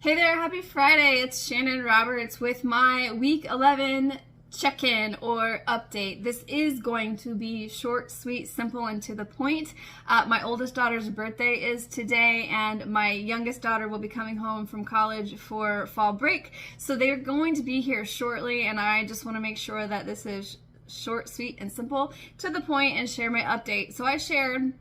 Hey there, happy Friday. It's Shannon Roberts with my week 11 check-in or update. This is going to be short, sweet, simple, and to the point. My oldest daughter's birthday is today, and my youngest daughter will be coming home from college for fall break. So they're going to be here shortly, and I just want to make sure that this is short, sweet, and simple, to the point, and share my update. So I shared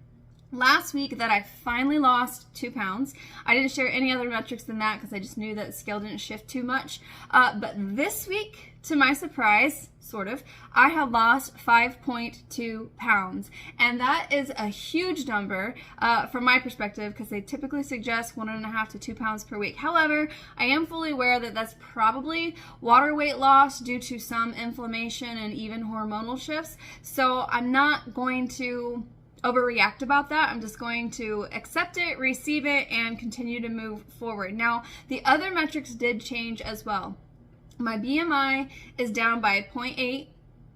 last week that I finally lost 2 pounds. I didn't share any other metrics than that because I just knew that the scale didn't shift too much. But this week, to my surprise, sort of, I have lost 5.2 pounds. And that is a huge number from my perspective because they typically suggest 1.5 to 2 pounds per week. However, I am fully aware that that's probably water weight loss due to some inflammation and even hormonal shifts. So I'm not going to overreact about that. I'm just going to accept it, receive it, and continue to move forward. Now, the other metrics did change as well. My BMI is down by 0.8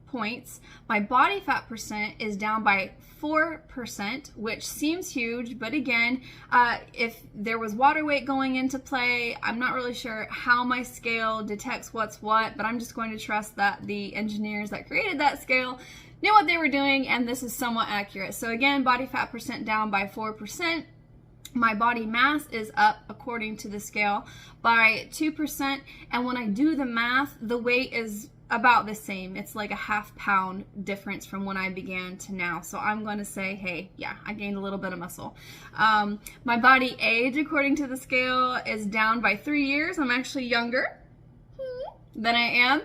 points. My body fat percent is down by 4%, which seems huge, but again, if there was water weight going into play, I'm not really sure how my scale detects what's what, but I'm just going to trust that the engineers that created that scale knew what they were doing, and this is somewhat accurate. So again, body fat percent down by 4%. My body mass is up, according to the scale, by 2. And when I do the math, the weight is about the same. It's like a ½ pound difference from when I began to now. So I'm going to say, hey, yeah, I gained a little bit of muscle. My body age, according to the scale, is down by 3 years. I'm actually younger than I am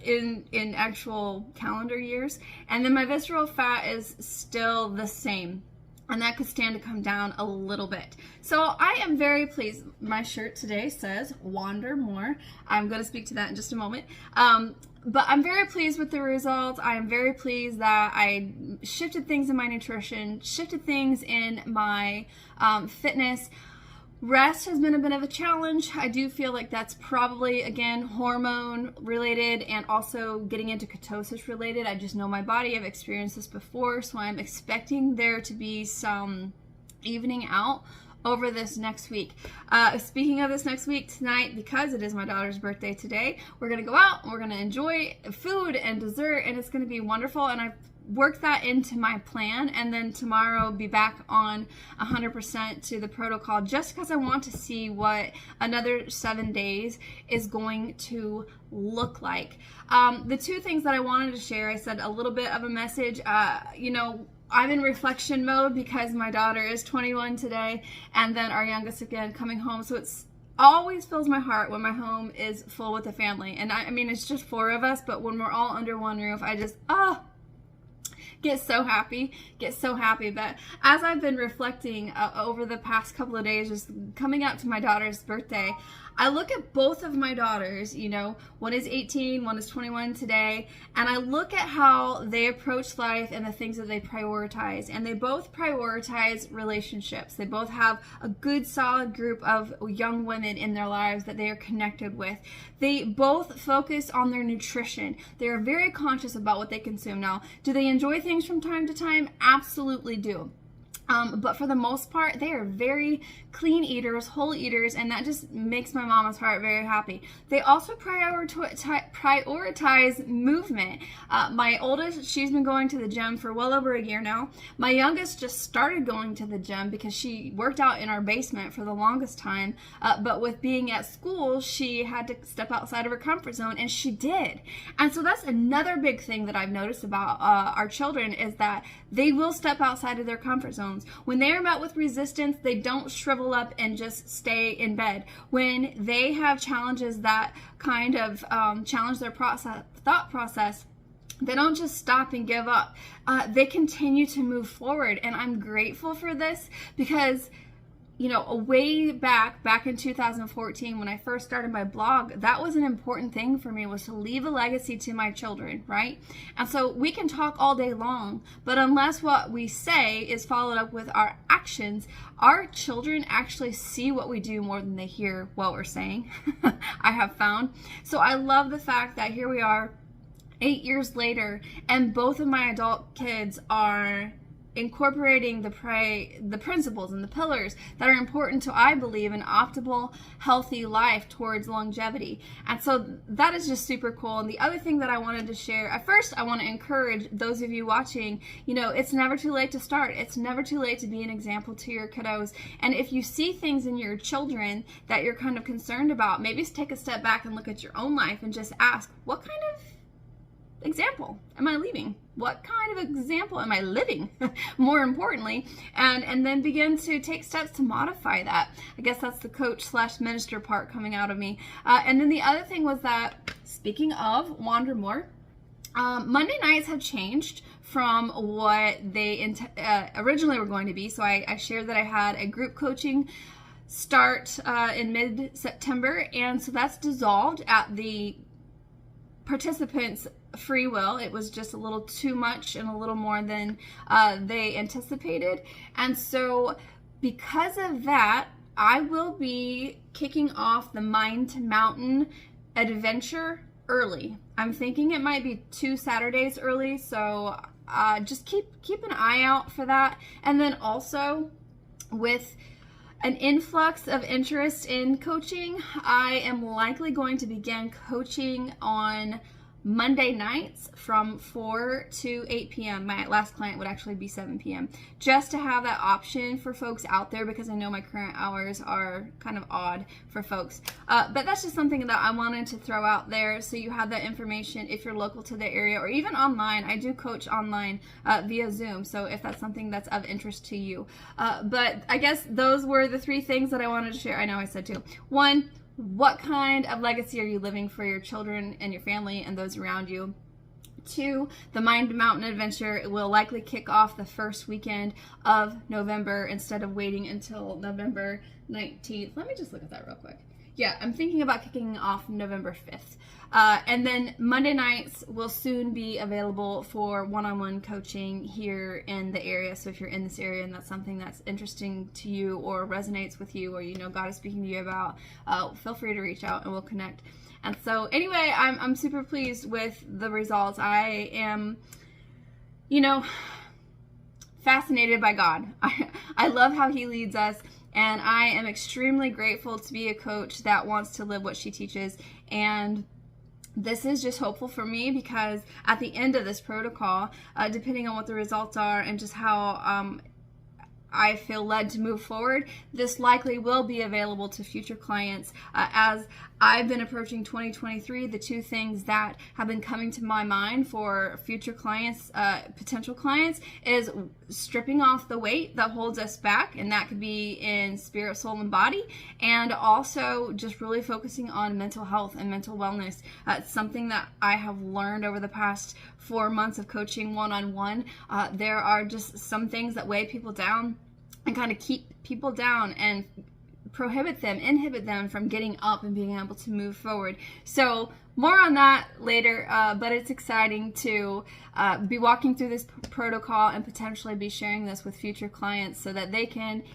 in actual calendar years. And then my visceral fat is still the same, and that could stand to come down a little bit. So I am very pleased. My shirt today says Wander More. I'm going to speak to that in just a moment. But I'm very pleased with the results. I am very pleased that I shifted things in my nutrition, shifted things in my fitness. Rest has been a bit of a challenge. I do feel like that's probably, again, hormone related and also getting into ketosis related. I just know my body. I've experienced this before, so I'm expecting there to be some evening out over this next week. Speaking of this next week, tonight, because it is my daughter's birthday today, we're going to go out and we're going to enjoy food and dessert, and it's going to be wonderful. And I've work that into my plan, and then tomorrow be back on 100% to the protocol, just because I want to see what another 7 days is going to look like. The two things that I wanted to share, I said a little bit of a message. I'm in reflection mode because my daughter is 21 today, and then our youngest again coming home, so it's always fills my heart when my home is full with the family. And I mean, it's just 4 of us, but when we're all under one roof, I just get so happy. But as I've been reflecting over the past couple of days, just coming up to my daughter's birthday, I look at both of my daughters, one is 18, one is 21 today, and I look at how they approach life and the things that they prioritize. And they both prioritize relationships. They both have a good, solid group of young women in their lives that they are connected with. They both focus on their nutrition. They are very conscious about what they consume. Now, do they enjoy things from time to time? Absolutely do. But for the most part, they are very clean eaters, whole eaters, and that just makes my mama's heart very happy. They also prioritize movement. My oldest, she's been going to the gym for well over a year now. My youngest just started going to the gym because she worked out in our basement for the longest time. But with being at school, she had to step outside of her comfort zone, and she did. And so that's another big thing that I've noticed about our children is that they will step outside of their comfort zones. When they are met with resistance, they don't shrivel up and just stay in bed. When they have challenges that kind of challenge their thought process, they don't just stop and give up. They continue to move forward, and I'm grateful for this because way back in 2014 when I first started my blog, that was an important thing for me, was to leave a legacy to my children, right? And so we can talk all day long, but unless what we say is followed up with our actions, our children actually see what we do more than they hear what we're saying, I have found. So I love the fact that here we are 8 years later, and both of my adult kids are incorporating the principles and the pillars that are important to, I believe, an optimal, healthy life towards longevity. And so that is just super cool. And the other thing that I wanted to share, at first, I want to encourage those of you watching, it's never too late to start. It's never too late to be an example to your kiddos. And if you see things in your children that you're kind of concerned about, maybe take a step back and look at your own life and just ask, what kind of example am I leaving? What kind of example am I living? More importantly, and then begin to take steps to modify that. I guess that's the coach/minister part coming out of me. And then the other thing was that, speaking of Wander More, Monday nights have changed from what they originally were going to be. So I shared that I had a group coaching start in mid-September, and so that's dissolved at the participants' free will. It was just a little too much and a little more than they anticipated. And so because of that, I will be kicking off the Mind to Mountain adventure early. I'm thinking it might be 2 Saturdays early, so just keep an eye out for that. And then also, with an influx of interest in coaching, I am likely going to begin coaching on Monday nights from 4 to 8 p.m. My last client would actually be 7 p.m. just to have that option for folks out there, because I know my current hours are kind of odd for folks. But that's just something that I wanted to throw out there so you have that information if you're local to the area, or even online. I do coach online via Zoom, so if that's something that's of interest to you. But I guess those were the 3 things that I wanted to share. I know I said 2. 1, what kind of legacy are you living for your children and your family and those around you? 2, the Mind to Mountain adventure will likely kick off the first weekend of November instead of waiting until November 19th. Let me just look at that real quick. Yeah, I'm thinking about kicking off November 5th. And then Monday nights will soon be available for one-on-one coaching here in the area. So if you're in this area and that's something that's interesting to you or resonates with you, or God is speaking to you about, feel free to reach out and we'll connect. And so anyway, I'm super pleased with the results. I am, fascinated by God. I love how He leads us. And I am extremely grateful to be a coach that wants to live what she teaches. And this is just hopeful for me, because at the end of this protocol, depending on what the results are and just how I feel led to move forward, this likely will be available to future clients. As I've been approaching 2023, the 2 things that have been coming to my mind for future clients, potential clients, is stripping off the weight that holds us back, and that could be in spirit, soul, and body, and also just really focusing on mental health and mental wellness. It's something that I have learned over the past 4 months of coaching one-on-one. There are just some things that weigh people down and kind of keep people down and inhibit them from getting up and being able to move forward. So more on that later, but it's exciting to be walking through this protocol and potentially be sharing this with future clients so that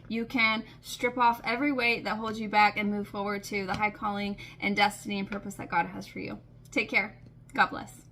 you can strip off every weight that holds you back and move forward to the high calling and destiny and purpose that God has for you. Take care. God bless.